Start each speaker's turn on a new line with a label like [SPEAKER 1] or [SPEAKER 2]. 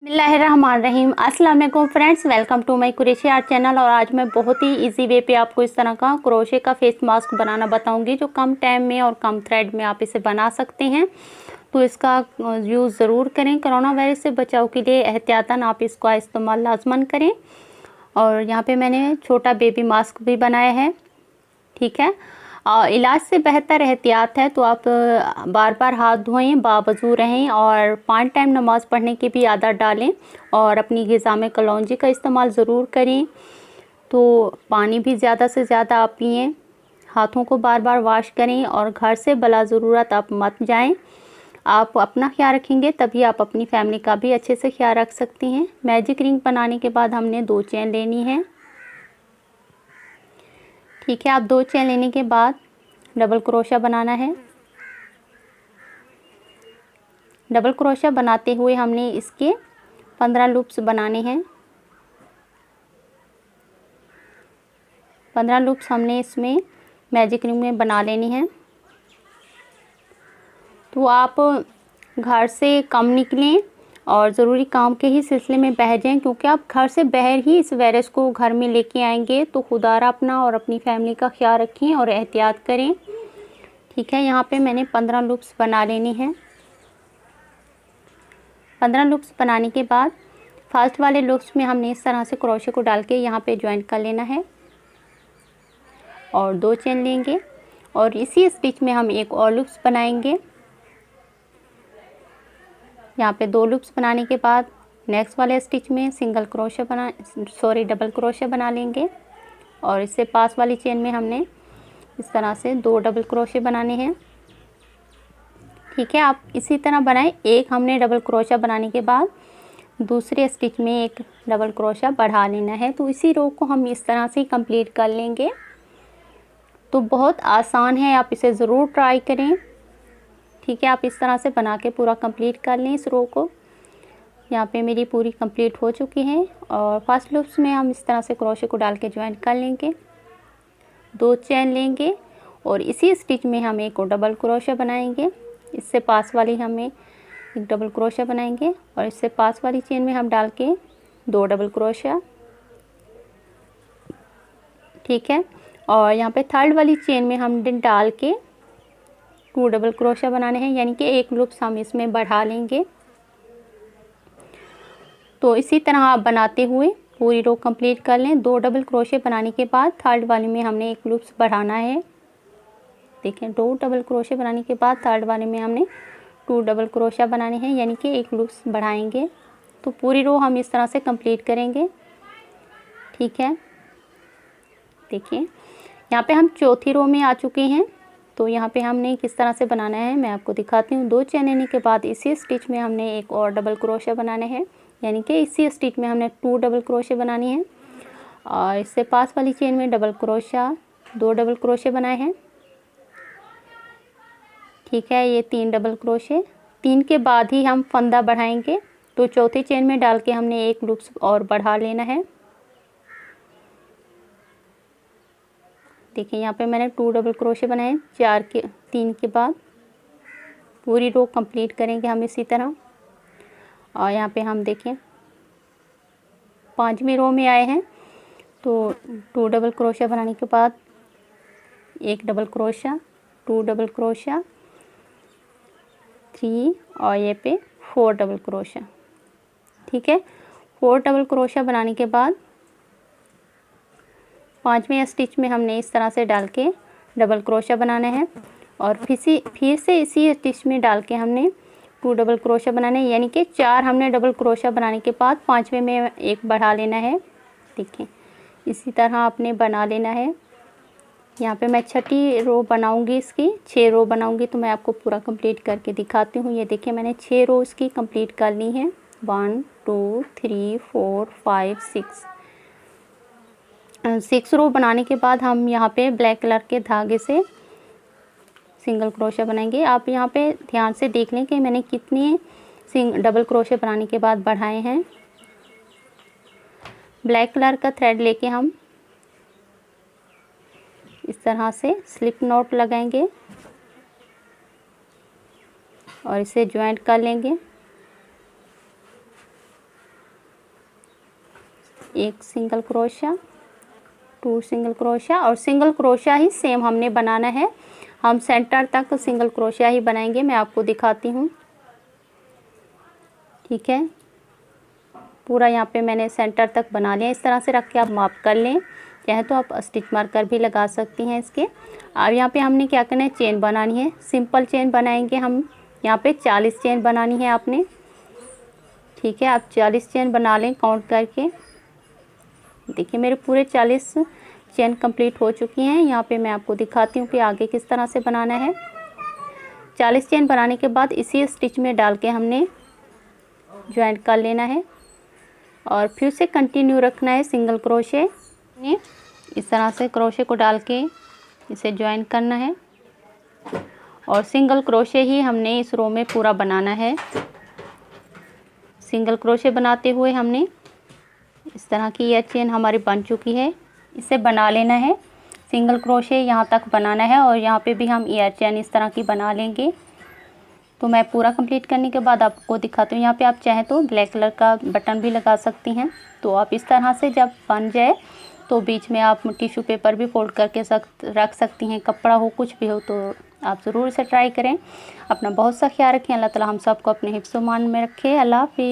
[SPEAKER 1] बिस्मिल्लाहिर्रहमानिर्रहीम। अस्सलाम वालेकुम friends, welcome to my Qureshi art channel. और आज मैं बहुत ही इजी वे पे आपको इस तरह का क्रोशे का फेस मास्क बनाना बताऊंगी, जो कम टाइम में और कम थ्रेड में आप इसे बना सकते हैं। तो इसका यूज़ ज़रूर करें। कोरोना वायरस से बचाव के लिए एहतियातन आप इसका इस्तेमाल लाजमन करें। और यहाँ पे मैंने छोटा बेबी मास्क भी बनाया है, ठीक है। इलाज से बेहतर एहतियात है, तो आप बार बार हाथ धोएं, बावजू रहें और 5 टाइम नमाज़ पढ़ने की भी आदत डालें। और अपनी ग़िज़ा में कलौंजी का इस्तेमाल ज़रूर करें। तो पानी भी ज़्यादा से ज़्यादा आप पिएँ, हाथों को बार बार वॉश करें और घर से बला ज़रूरत आप मत जाएं। आप अपना ख्याल रखेंगे तभी आप अपनी फैमिली का भी अच्छे से ख्याल रख सकती हैं। मैजिक रिंग बनाने के बाद हमने 2 चेन लेनी है, ठीक है। आप 2 चेन लेने के बाद डबल क्रोशा बनाना है। डबल क्रोशा बनाते हुए हमने इसके 15 लूप्स बनाने हैं। 15 लूप्स हमने इसमें मैजिक रिंग में बना लेनी है। तो आप घर से कम निकलें और ज़रूरी काम के ही सिलसिले में बाहर जाएं, क्योंकि आप घर से बाहर ही इस वायरस को घर में लेके आएंगे। तो खुदारा अपना और अपनी फैमिली का ख्याल रखें और एहतियात करें, ठीक है। यहाँ पे मैंने 15 लूप्स बना लेनी है। 15 लूप्स बनाने के बाद फर्स्ट वाले लूप्स में हमने इस तरह से क्रोशे को डाल के यहाँ पे ज्वाइंट कर लेना है और 2 चेन लेंगे। और इसी स्टिच में हम एक और लूप्स बनाएंगे। यहाँ पे 2 लूप्स बनाने के बाद नेक्स्ट वाले स्टिच में डबल क्रोशे बना लेंगे। और इससे पास वाली चेन में हमने इस तरह से 2 डबल क्रोशे बनाने हैं, ठीक है। आप इसी तरह बनाएं। एक हमने डबल क्रोशा बनाने के बाद दूसरे स्टिच में एक डबल क्रोशा बढ़ा लेना है। तो इसी रो को हम इस तरह से कंप्लीट कर लेंगे। तो बहुत आसान है, आप इसे ज़रूर ट्राई करें, ठीक है। आप इस तरह से बना के पूरा कंप्लीट कर लें इस रो को। यहाँ पे मेरी पूरी कंप्लीट हो चुकी है। और फर्स्ट लूप्स में हम इस तरह से क्रोशे को डाल के ज्वाइंट कर लेंगे, 2 चेन लेंगे और इसी स्टिच में हम एक और डबल क्रोशा बनाएंगे। इससे पास वाली हमें एक डबल क्रोशा बनाएंगे और इससे पास वाली चेन में हम डाल के 2 डबल क्रोशा, ठीक है। और यहाँ पे थर्ड वाली चेन में हम डाल के 2 डबल क्रोशा बनाने हैं, यानी कि एक लूप्स हम इसमें बढ़ा लेंगे। तो इसी तरह आप बनाते हुए पूरी रो कंप्लीट कर लें। 2 डबल क्रोशे बनाने के बाद थर्ड वाले में हमने एक लूप्स बढ़ाना है। देखें, 2 डबल क्रोशे बनाने के बाद थर्ड वाले में हमने 2 डबल क्रोशा बनाने हैं, यानी कि एक लूप्स बढ़ाएंगे। तो पूरी रो हम इस तरह से कंप्लीट करेंगे, ठीक है। देखिए, यहाँ पे हम चौथी रो में आ चुके हैं। तो यहाँ पे हमने किस तरह से बनाना है मैं आपको दिखाती हूँ। 2 चेन लेने के बाद इसी स्टिच में हमने एक और डबल क्रोशा बनाने हैं, यानी कि इसी स्टिच में हमने 2 डबल क्रोशे बनाने हैं। और इससे पास वाली चेन में डबल क्रोशा, 2 डबल क्रोशे बनाए हैं, ठीक है। ये 3 डबल क्रोशे, 3 के बाद ही हम फंदा बढ़ाएंगे। तो चौथी चेन में डाल के हमने एक लूप्स और बढ़ा लेना है। देखिए, यहाँ पे मैंने 2 डबल क्रोशे बनाए, 3 के बाद पूरी रो कंप्लीट करेंगे हम इसी तरह। और यहाँ पे हम देखें 5वीं रो में आए हैं। तो 2 डबल क्रोशा बनाने के बाद एक डबल क्रोशा, 2 डबल क्रोशा, 3 और ये पे 4 डबल क्रोशा, ठीक है। 4 डबल क्रोशा बनाने के बाद 5वें स्टिच में हमने इस तरह से डाल के डबल क्रोशा बनाना है। और फिर से इसी स्टिच में डाल के हमने 2 डबल क्रोशा बनाने हैं, यानी कि 4 हमने डबल क्रोशा बनाने के बाद 5वें में एक बढ़ा लेना है। देखिए, इसी तरह आपने बना लेना है। यहाँ पे मैं छठी रो बनाऊंगी, इसकी 6 रो बनाऊंगी। तो मैं आपको पूरा कंप्लीट करके दिखाती हूँ। ये देखिए, मैंने 6 रो इसकी कंप्लीट कर ली हैं। 1 2 3 4 5 6 रो बनाने के बाद हम यहाँ पे ब्लैक कलर के धागे से सिंगल क्रोशा बनाएंगे। आप यहाँ पे ध्यान से देख लें कि मैंने कितने डबल क्रोशे बनाने के बाद बढ़ाए हैं। ब्लैक कलर का थ्रेड लेके हम इस तरह से स्लिप नॉट लगाएंगे और इसे ज्वाइंट कर लेंगे। एक सिंगल क्रोशिया, 2 सिंगल क्रोशिया, और सिंगल क्रोशिया ही सेम हमने बनाना है। हम सेंटर तक सिंगल क्रोशिया ही बनाएंगे, मैं आपको दिखाती हूँ। ठीक है, पूरा यहाँ पे मैंने सेंटर तक बना लिया। इस तरह से रख के आप माप कर लें, चाहे तो आप स्टिच मार्कर भी लगा सकती हैं इसके। अब यहाँ पे हमने क्या करना है, चेन बनानी है। सिंपल चेन बनाएंगे हम, यहाँ पे 40 चेन बनानी है आपने। ठीक है, आप 40 चेन बना लें काउंट करके। देखिए मेरे पूरे 40 चेन कंप्लीट हो चुकी हैं। यहाँ पे मैं आपको दिखाती हूँ कि आगे किस तरह से बनाना है। 40 चेन बनाने के बाद इसी स्टिच में डाल के हमने ज्वाइंट कर लेना है और फिर से कंटिन्यू रखना है सिंगल क्रोशे। इस तरह से क्रोशे को डाल के इसे ज्वाइन करना है और सिंगल क्रोशे ही हमने इस रो में पूरा बनाना है। सिंगल क्रोशे बनाते हुए हमने इस तरह की यह चेन हमारी बन चुकी है, इसे बना लेना है। सिंगल क्रोशे यहाँ तक बनाना है और यहाँ पे भी हम ईयर चेन इस तरह की बना लेंगे। तो मैं पूरा कंप्लीट करने के बाद आपको दिखाती हूँ। यहाँ पे आप चाहें तो ब्लैक कलर का बटन भी लगा सकती हैं। तो आप इस तरह से जब बन जाए तो बीच में आप टिश्यू पेपर भी फोल्ड करके रख सकती हैं, कपड़ा हो कुछ भी हो। तो आप ज़रूर इसे ट्राई करें। अपना बहुत सा ख्याल रखें। अल्लाह ताला हम सबको अपने हिफ्ज़-ओ-मान में रखे। अल्लाह हाफ़िज़।